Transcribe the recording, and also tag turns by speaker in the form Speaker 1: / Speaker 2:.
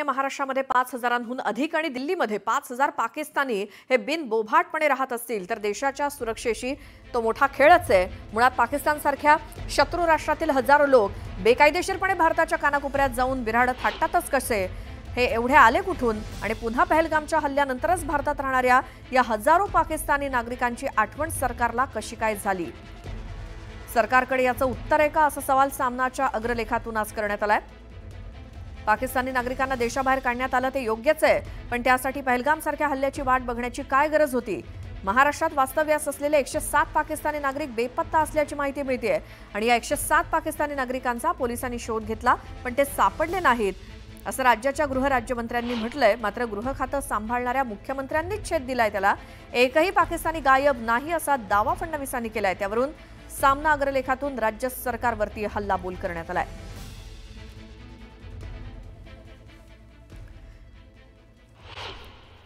Speaker 1: महाराष्ट्रामध्ये 5,000हून अधिक आणि दिल्लीमध्ये 5,000 पाकिस्तानी हे बिनबोभाटपणे राहत असतील तर देशाच्या सुरक्षेशी तो मोठा खेळच आहे। मुळात पाकिस्तानसारख्या शत्रू राष्ट्रातील हजारो लोक बेकायदेशीरपणे भारताच्या कानाकोपऱ्यात जाऊन बिऱ्हाड थाटतातच कसे? हे एवढे आले कुठून? आणि पुन्हा पहलगामच्या हल्ल्यानंतरच भारतात राहणाऱ्या या हजारो पाकिस्तानी नागरिकांची आठवण सरकारला कशी काय झाली? सरकारकडे याचं उत्तर आहे का, असा सवाल सामनाच्या अग्रलेखातून आज करण्यात आलाय। पाकिस्तानी नागरिकांना देशाबाहेर काढण्यात आलं ते योग्यच आहे, पण त्यासाठी पहलगामसारख्या हल्ल्याची वाट बघण्याची काय गरज होती? महाराष्ट्रात वास्तव्यास असलेले 107 पाकिस्तानी नागरिक बेपत्ता असल्याची माहिती मिळते आणि या 107 पाकिस्तानी नागरिकांचा पोलिसांनी शोध घेतला, पण ते सापडले नाहीत असं राज्याच्या गृहराज्यमंत्र्यांनी म्हटलंय। मात्र गृह खातं सांभाळणाऱ्या मुख्यमंत्र्यांनीच छेद दिलाय त्याला। एकही पाकिस्तानी गायब नाही असा दावा फडणवीसांनी केलाय, त्यावरून सामना अग्रलेखातून राज्य सरकारवरती हल्लाबोल करण्यात आलाय।